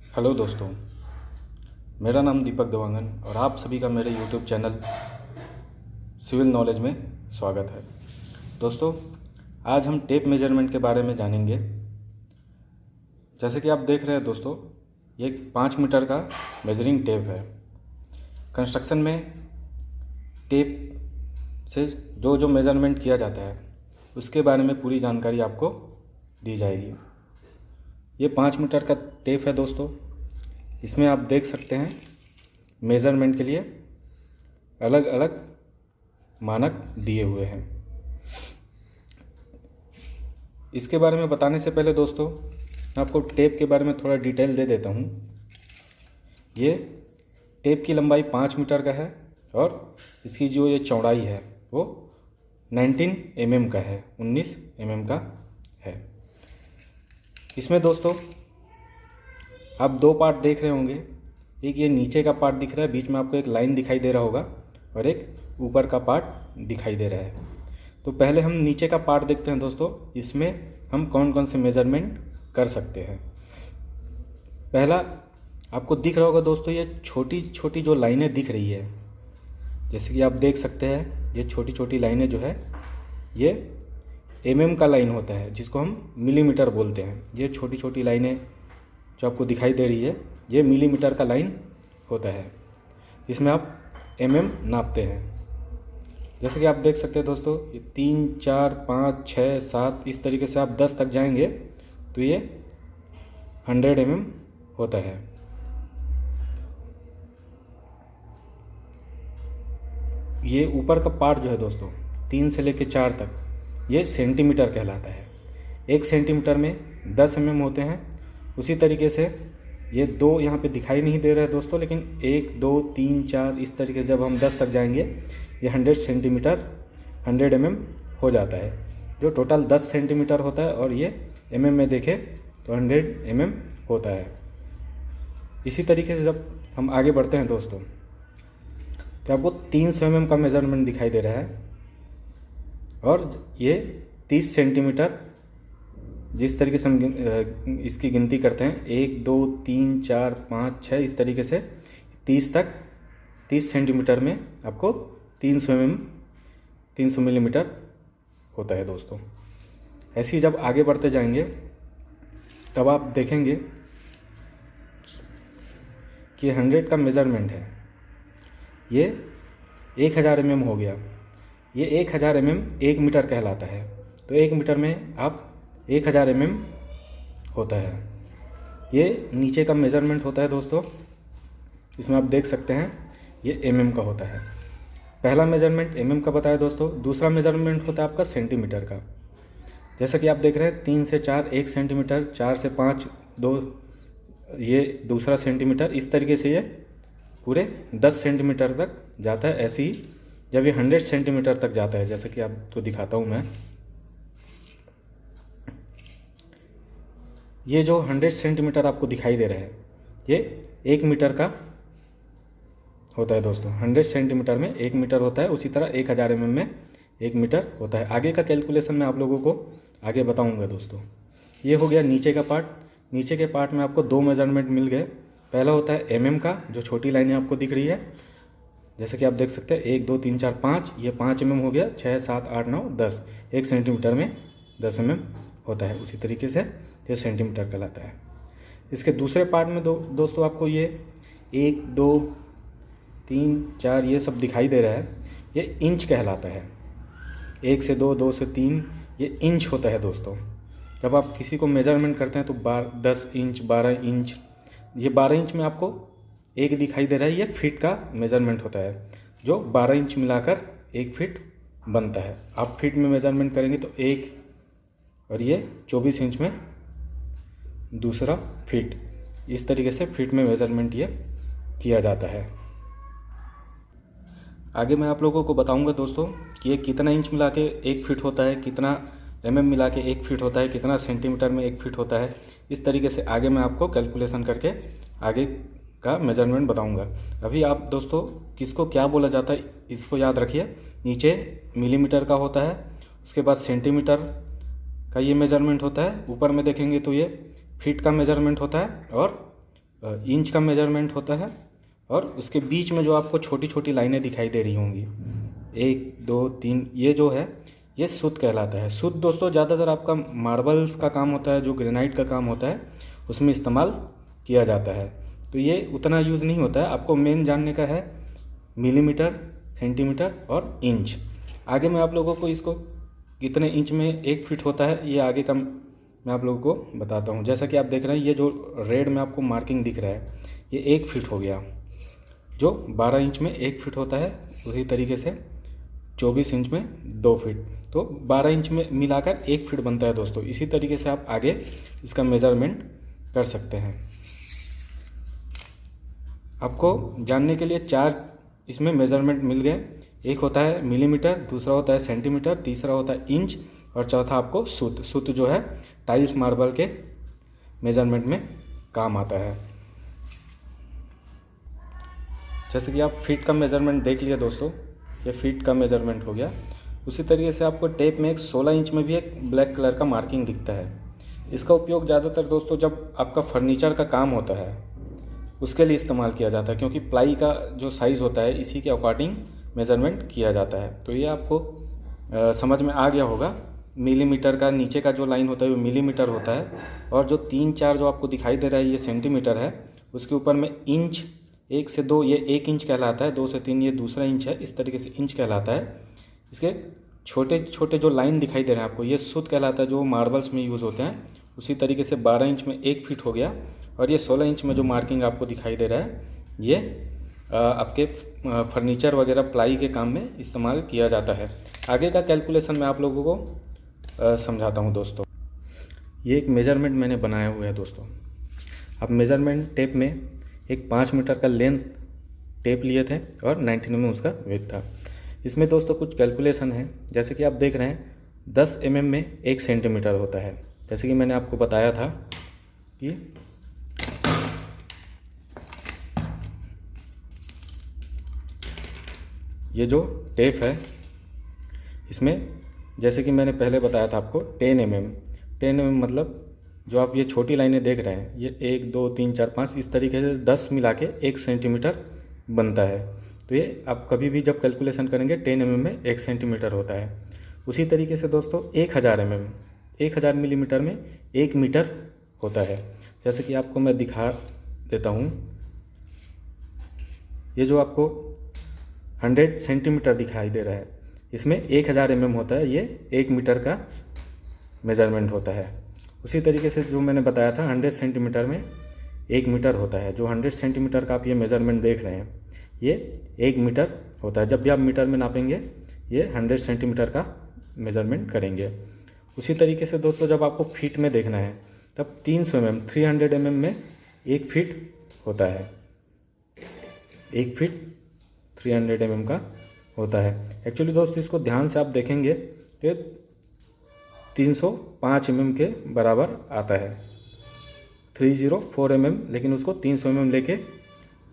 Hello दोस्तों, मेरा नाम दीपक देवांगन और आप सभी का मेरे यूट्यूब चैनल सिविल नॉलेज में स्वागत है। दोस्तों, आज हम टेप मेजरमेंट के बारे में जानेंगे। जैसे कि आप देख रहे हैं दोस्तों, ये 5 मीटर का मेजरिंग टेप है। कंस्ट्रक्शन में टेप से जो जो मेजरमेंट किया जाता है उसके बारे में पूरी जानकारी आपको दी जाएगी। ये 5 मीटर का टेप है दोस्तों। इसमें आप देख सकते हैं मेज़रमेंट के लिए अलग अलग मानक दिए हुए हैं। इसके बारे में बताने से पहले दोस्तों, मैं आपको टेप के बारे में थोड़ा डिटेल दे देता हूँ। ये टेप की लंबाई 5 मीटर का है और इसकी जो ये चौड़ाई है वो 19 mm का है, 19 mm का है। इसमें दोस्तों आप दो पार्ट देख रहे होंगे। एक ये नीचे का पार्ट दिख रहा है, बीच में आपको एक लाइन दिखाई दे रहा होगा, और एक ऊपर का पार्ट दिखाई दे रहा है। तो पहले हम नीचे का पार्ट देखते हैं दोस्तों। इसमें हम कौन कौन से मेजरमेंट कर सकते हैं। पहला आपको दिख रहा होगा दोस्तों, ये छोटी छोटी जो लाइनें दिख रही है, जैसे कि आप देख सकते हैं, ये छोटी छोटी लाइनें जो है ये का लाइन होता है, जिसको हम मिलीमीटर बोलते हैं। ये छोटी छोटी लाइनें जो आपको दिखाई दे रही है ये मिलीमीटर का लाइन होता है, इसमें आप नापते हैं। जैसे कि आप देख सकते हैं दोस्तों, ये 3, 4, 5, 6, 7 इस तरीके से आप 10 तक जाएंगे तो ये 100 होता है। ये ऊपर का पार्ट जो है दोस्तों 3 से लेकर 4 तक, ये सेंटीमीटर कहलाता है। 1 सेंटीमीटर में 10 होते हैं। उसी तरीके से ये 2 यहाँ पे दिखाई नहीं दे रहा है दोस्तों, लेकिन 1, 2, 3, 4 इस तरीके से जब हम 10 तक जाएंगे ये 100 सेंटीमीटर 100 हो जाता है, जो टोटल 10 सेंटीमीटर होता है। और ये में देखें तो 100 होता है। इसी तरीके से जब हम आगे बढ़ते हैं दोस्तों, तो आपको 300 का मेज़रमेंट दिखाई दे रहा है, और ये 30 सेंटीमीटर जिस तरीके से हम इसकी गिनती करते हैं 1, 2, 3, 4, 5, 6 इस तरीके से 30 तक, 30 सेंटीमीटर में आपको 300 मिलीमीटर होता है दोस्तों। ऐसे ही जब आगे बढ़ते जाएंगे तब आप देखेंगे कि 100 का मेज़रमेंट है, ये 1000 हो गया। ये 1000 1 मीटर कहलाता है। तो 1 मीटर में आप 1000 होता है। ये नीचे का मेज़रमेंट होता है दोस्तों। इसमें आप देख सकते हैं ये का होता है। पहला मेज़रमेंट का बताया दोस्तों। दूसरा मेज़रमेंट होता है आपका सेंटीमीटर का। जैसा कि आप देख रहे हैं 3 से 4 1 सेंटीमीटर, 4 से 5 2, ये दूसरा सेंटीमीटर, इस तरीके से ये पूरे 10 सेंटीमीटर तक जाता है। ऐसे ही जब ये 100 सेंटीमीटर तक जाता है, जैसे कि आपको दिखाता हूँ मैं, ये जो 100 सेंटीमीटर आपको दिखाई दे रहा है ये 1 मीटर का होता है दोस्तों। 100 सेंटीमीटर में 1 मीटर होता है। उसी तरह 1000 में 1 मीटर होता है। आगे का कैलकुलेशन मैं आप लोगों को आगे बताऊंगा दोस्तों। ये हो गया नीचे का पार्ट। नीचे के पार्ट में आपको 2 मेजरमेंट मिल गए। पहला होता है का, जो छोटी लाइनें आपको दिख रही है, जैसे कि आप देख सकते हैं 1, 2, 3, 4, 5, ये 5 हो गया। 6, 7, 8, 9, 10, 1 सेंटीमीटर में 10 होता है। उसी तरीके से ये सेंटीमीटर कहलाता है। इसके दूसरे पार्ट में दोस्तों आपको ये 1, 2, 3, 4 ये सब दिखाई दे रहा है, ये इंच कहलाता है। 1 से 2, 2 से 3 ये इंच होता है दोस्तों। जब आप किसी को मेजरमेंट करते हैं तो 10 इंच, 12 इंच, ये 12 इंच में आपको एक दिखाई दे रहा है, ये फीट का मेजरमेंट होता है, जो 12 इंच मिलाकर 1 फीट बनता है। आप फीट में मेजरमेंट करेंगे तो 1, और ये 24 इंच में दूसरा फीट, इस तरीके से फीट में मेजरमेंट ये किया जाता है। आगे मैं आप लोगों को बताऊंगा दोस्तों कि ये कितना इंच मिला के 1 फीट होता है, कितना मिला के 1 फीट होता है, कितना सेंटीमीटर में 1 फीट होता है। इस तरीके से आगे मैं आपको कैलकुलेशन करके आगे का मेजरमेंट बताऊंगा। अभी आप दोस्तों किसको क्या बोला जाता है इसको याद रखिए। नीचे मिलीमीटर का होता है, उसके बाद सेंटीमीटर का ये मेजरमेंट होता है, ऊपर में देखेंगे तो ये फीट का मेजरमेंट होता है, और इंच का मेजरमेंट होता है, और उसके बीच में जो आपको छोटी छोटी लाइनें दिखाई दे रही होंगी 1 2 3, ये जो है ये सूत कहलाता है। सूत दोस्तों ज़्यादातर आपका मार्बल्स का काम होता है, जो ग्रेनाइट का काम होता है उसमें इस्तेमाल किया जाता है। तो ये उतना यूज़ नहीं होता है, आपको मेन जानने का है मिलीमीटर, सेंटीमीटर और इंच। आगे मैं आप लोगों को इसको कितने इंच में 1 फीट होता है ये आगे का मैं आप लोगों को बताता हूँ। जैसा कि आप देख रहे हैं ये जो रेड में आपको मार्किंग दिख रहा है ये 1 फीट हो गया, जो 12 इंच में 1 फीट होता है। उसी तरीके से 24 इंच में 2 फीट, तो 12 इंच में मिलाकर 1 फीट बनता है दोस्तों। इसी तरीके से आप आगे इसका मेज़रमेंट कर सकते हैं। आपको जानने के लिए 4 इसमें मेज़रमेंट मिल गए। एक होता है मिलीमीटर, दूसरा होता है सेंटीमीटर, तीसरा होता है इंच, और चौथा आपको सूत। सूत जो है टाइल्स मार्बल के मेज़रमेंट में काम आता है। जैसे कि आप फीट का मेज़रमेंट देख लिया दोस्तों, ये फीट का मेज़रमेंट हो गया। उसी तरीके से आपको टेप में एक 16 इंच में भी एक ब्लैक कलर का मार्किंग दिखता है। इसका उपयोग ज़्यादातर दोस्तों जब आपका फर्नीचर का काम होता है उसके लिए इस्तेमाल किया जाता है, क्योंकि प्लाई का जो साइज़ होता है इसी के अकॉर्डिंग मेज़रमेंट किया जाता है। तो ये आपको समझ में आ गया होगा। मिलीमीटर का नीचे का जो लाइन होता है वो मिलीमीटर होता है, और जो 3 4 जो आपको दिखाई दे रहा है ये सेंटीमीटर है। उसके ऊपर में इंच 1 से 2 ये 1 इंच कहलाता है, 2 से 3 ये दूसरा इंच है, इस तरीके से इंच कहलाता है। इसके छोटे छोटे जो लाइन दिखाई दे रहे हैं आपको ये सूत कहलाता है, जो मार्बल्स में यूज़ होते हैं। उसी तरीके से 12 इंच में 1 फीट हो गया, और ये 16 इंच में जो मार्किंग आपको दिखाई दे रहा है ये आपके फर्नीचर वगैरह प्लाई के काम में इस्तेमाल किया जाता है। आगे का कैलकुलेशन मैं आप लोगों को समझाता हूँ दोस्तों। ये एक मेज़रमेंट मैंने बनाया हुआ है दोस्तों। अब मेज़रमेंट टेप में एक 5 मीटर का लेंथ टेप लिए थे और 19 mm उसका वेट था। इसमें दोस्तों कुछ कैलकुलेशन है। जैसे कि आप देख रहे हैं 10 mm में 1 सेंटीमीटर होता है। जैसे कि मैंने आपको बताया था कि ये जो टेप है इसमें, जैसे कि मैंने पहले बताया था आपको 10 mm मतलब जो आप ये छोटी लाइनें देख रहे हैं ये 1 2 3 4 5 इस तरीके से 10 मिला के 1 सेंटीमीटर बनता है। तो ये आप कभी भी जब कैलकुलेशन करेंगे 10 mm में 1 सेंटीमीटर होता है। उसी तरीके से दोस्तों 1000 मिलीमीटर में 1 मीटर होता है। जैसे कि आपको मैं दिखा देता हूँ, ये जो आपको 100 सेंटीमीटर दिखाई दे रहा है इसमें 1000 mm होता है, ये 1 मीटर का मेज़रमेंट होता है। उसी तरीके से जो मैंने बताया था 100 सेंटीमीटर में 1 मीटर होता है। जो 100 सेंटीमीटर का आप ये मेज़रमेंट देख रहे हैं ये 1 मीटर होता है। जब भी आप मीटर में नापेंगे ये 100 सेंटीमीटर का मेज़रमेंट करेंगे। उसी तरीके से दोस्तों जब आपको फीट में देखना है तब 300 mm 300 mm में 1 फीट होता है। 1 फीट 300 mm का होता है। एक्चुअली दोस्तों इसको ध्यान से आप देखेंगे तो 305 mm के बराबर आता है, 304 mm, लेकिन उसको 300 mm लेके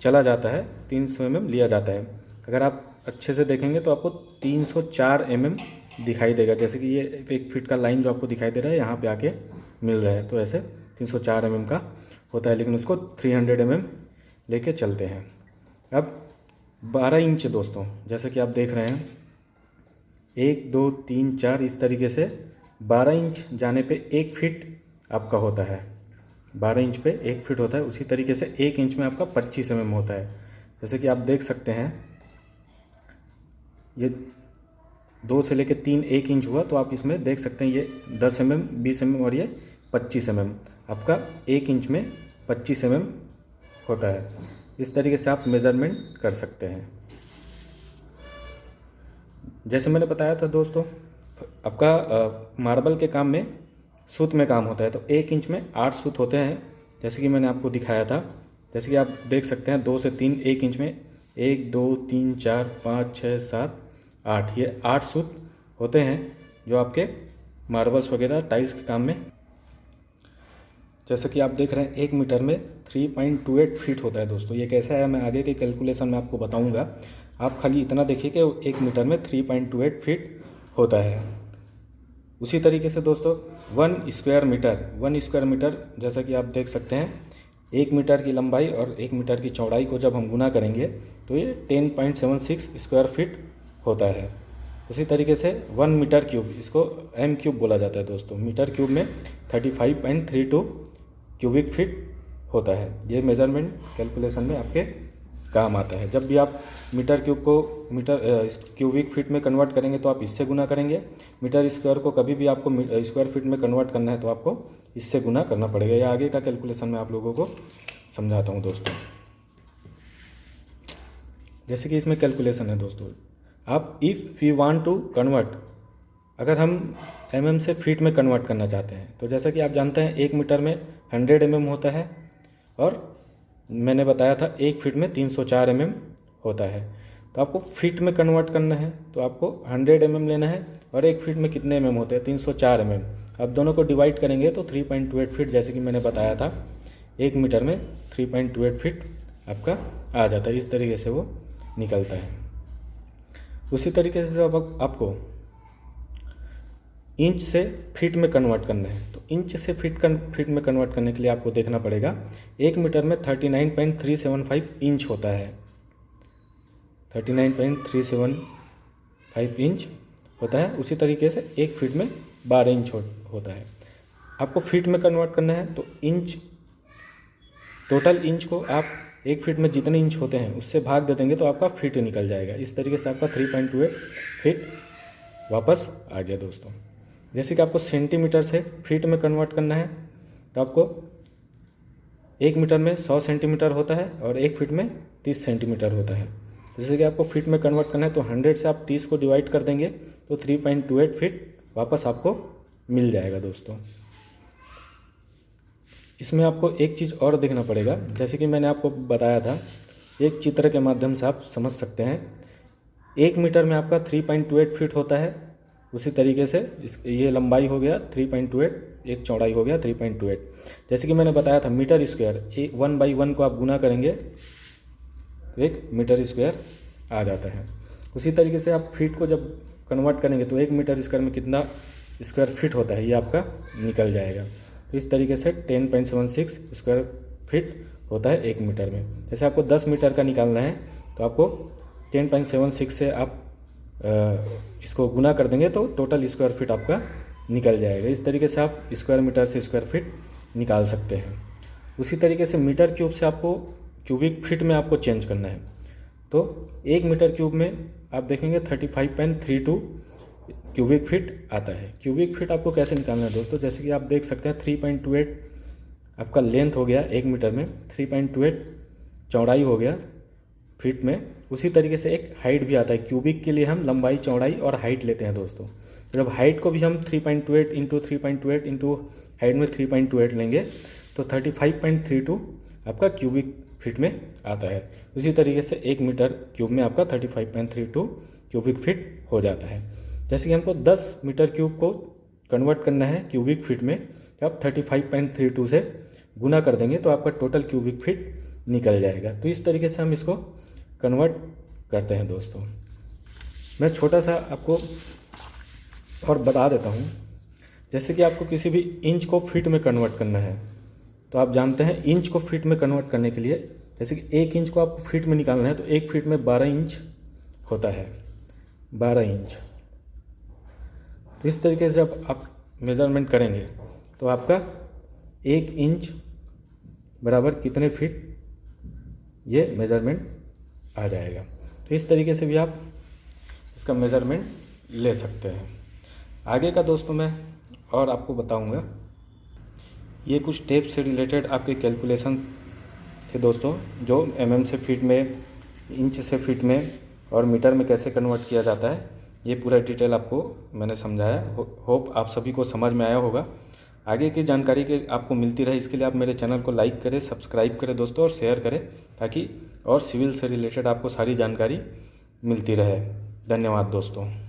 चला जाता है, 300 mm लिया जाता है। अगर आप अच्छे से देखेंगे तो आपको 304 mm दिखाई देगा। जैसे कि ये 1 फीट का लाइन जो आपको दिखाई दे रहा है यहाँ पे आके मिल रहा है, तो ऐसे 304 mm का होता है, लेकिन उसको 300 mm लेके चलते हैं। अब 12 इंच दोस्तों, जैसे कि आप देख रहे हैं 1 2 3 4 इस तरीके से 12 इंच जाने पे 1 फीट आपका होता है। 12 इंच पे 1 फीट होता है। उसी तरीके से 1 इंच में आपका 25 mm होता है। जैसे कि आप देख सकते हैं ये 2 से लेके 3 1 इंच हुआ, तो आप इसमें देख सकते हैं ये 10 mm 20 mm और ये 25 mm आपका 1 इंच में 25 mm होता है। इस तरीके से आप मेज़रमेंट कर सकते हैं। जैसे मैंने बताया था दोस्तों आपका मार्बल के काम में सूत में काम होता है, तो 1 इंच में 8 सूत होते हैं, जैसे कि मैंने आपको दिखाया था। जैसे कि आप देख सकते हैं 2 से 3 1 इंच में 1 2 3 4 5 6 7 8 ये 8 सूत होते हैं जो आपके मार्बल्स वगैरह टाइल्स के काम में। जैसे कि आप देख रहे हैं 1 मीटर में 3.28 फीट होता है दोस्तों। ये कैसा है मैं आगे के कैलकुलेशन में आपको बताऊंगा। आप खाली इतना देखिए कि 1 मीटर में 3.28 फीट होता है। उसी तरीके से दोस्तों 1 स्क्वायर मीटर जैसा कि आप देख सकते हैं 1 मीटर की लंबाई और 1 मीटर की चौड़ाई को जब हम गुना करेंगे तो ये 10.76 स्क्वायर फीट होता है। उसी तरीके से 1 मीटर क्यूब, इसको एम क्यूब बोला जाता है दोस्तों। मीटर क्यूब में 35.32 क्यूबिक फीट होता है। ये मेजरमेंट कैलकुलेशन में आपके काम आता है। जब भी आप मीटर क्यूब को क्यूबिक फीट में कन्वर्ट करेंगे तो आप इससे गुना करेंगे। मीटर स्क्वायर को कभी भी आपको स्क्वायर फीट में कन्वर्ट करना है तो आपको इससे गुना करना पड़ेगा। या आगे का कैलकुलेशन मैं आप लोगों को समझाता हूँ दोस्तों। जैसे कि इसमें कैलकुलेशन है दोस्तों, आप if you want to convert, अगर हम mm से फीट में कन्वर्ट करना चाहते हैं तो जैसा कि आप जानते हैं 1 मीटर में 100 mm होता है और मैंने बताया था 1 फीट में 304 mm होता है। तो आपको फीट में कन्वर्ट करना है तो आपको 100 mm लेना है और 1 फीट में कितने mm होते हैं, 304 mm। आप दोनों को डिवाइड करेंगे तो 3.28 फीट, जैसे कि मैंने बताया था 1 मीटर में 3.28 फीट आपका आ जाता है। इस तरीके से वो निकलता है। उसी तरीके से अब आपको इंच से फीट में कन्वर्ट करना है तो इंच से फीट में कन्वर्ट करने के लिए आपको देखना पड़ेगा 1 मीटर में 39.375 इंच होता है। 39.375 इंच होता है। उसी तरीके से 1 फीट में 12 इंच होता है। आपको फीट में कन्वर्ट करना है तो इंच, टोटल इंच को आप 1 फीट में जितने इंच होते हैं उससे भाग दे देंगे तो आपका फीट निकल जाएगा। इस तरीके से आपका 3.28 फीट वापस आ गया दोस्तों। जैसे कि आपको सेंटीमीटर से फीट में कन्वर्ट करना है तो आपको 1 मीटर में 100 सेंटीमीटर होता है और 1 फीट में 30 सेंटीमीटर होता है। जैसे कि आपको फीट में कन्वर्ट करना है तो 100 से आप 30 को डिवाइड कर देंगे तो 3.28 फीट वापस आपको मिल जाएगा दोस्तों। इसमें आपको एक चीज़ और देखना पड़ेगा, जैसे कि मैंने आपको बताया था, एक चित्र के माध्यम से आप समझ सकते हैं। 1 मीटर में आपका 3.28 फीट होता है। उसी तरीके से ये लंबाई हो गया 3.28, एक चौड़ाई हो गया 3.28। जैसे कि मैंने बताया था मीटर स्क्वायर 1/1 को आप गुना करेंगे तो 1 मीटर स्क्वायर आ जाता है। उसी तरीके से आप फीट को जब कन्वर्ट करेंगे तो 1 मीटर स्क्वायर में कितना स्क्वायर फीट होता है ये आपका निकल जाएगा। तो इस तरीके से 10.76 स्क्वायर फीट होता है 1 मीटर में। जैसे आपको 10 मीटर का निकालना है तो आपको 10.76 से आप इसको गुना कर देंगे तो टोटल स्क्वायर फीट आपका निकल जाएगा। इस तरीके से आप स्क्वायर मीटर से स्क्वायर फीट निकाल सकते हैं। उसी तरीके से मीटर क्यूब से आपको क्यूबिक फीट में आपको चेंज करना है तो 1 मीटर क्यूब में आप देखेंगे 35.32 क्यूबिक फीट आता है। क्यूबिक फीट आपको कैसे निकालना है दोस्तों, जैसे कि आप देख सकते हैं 3.28 आपका लेंथ हो गया 1 मीटर में, 3.28 चौड़ाई हो गया फीट में। उसी तरीके से एक हाइट भी आता है। क्यूबिक के लिए हम लंबाई, चौड़ाई और हाइट लेते हैं दोस्तों। जब हाइट को भी हम 3.28 इंटू 3.28 इंटू हाइट में 3.28 लेंगे तो 35.32 आपका क्यूबिक फीट में आता है। उसी तरीके से 1 मीटर क्यूब में आपका 35.32 क्यूबिक फीट हो जाता है। जैसे कि हमको 10 मीटर क्यूब को कन्वर्ट करना है क्यूबिक फीट में तो आप 35.32 से गुना कर देंगे तो आपका टोटल क्यूबिक फीट निकल जाएगा। तो इस तरीके से हम इसको कन्वर्ट करते हैं दोस्तों। मैं छोटा सा आपको और बता देता हूँ, जैसे कि आपको किसी भी इंच को फीट में कन्वर्ट करना है तो आप जानते हैं इंच को फीट में कन्वर्ट करने के लिए, जैसे कि 1 इंच को आपको फीट में निकालना है तो 1 फीट में 12 इंच होता है, 12 इंच। तो इस तरीके से जब आप मेज़रमेंट करेंगे तो आपका 1 इंच बराबर कितने फीट ये मेज़रमेंट आ जाएगा। तो इस तरीके से भी आप इसका मेज़रमेंट ले सकते हैं। आगे का दोस्तों मैं और आपको बताऊंगा। ये कुछ टेप से रिलेटेड आपके कैलकुलेशन थे दोस्तों, जो mm से फीट में, इंच से फीट में और मीटर में कैसे कन्वर्ट किया जाता है, ये पूरा डिटेल आपको मैंने समझाया। होप आप सभी को समझ में आया होगा। आगे की जानकारी के आपको मिलती रहे इसके लिए आप मेरे चैनल को लाइक करें, सब्सक्राइब करें दोस्तों और शेयर करें, ताकि और सिविल से रिलेटेड आपको सारी जानकारी मिलती रहे। धन्यवाद दोस्तों।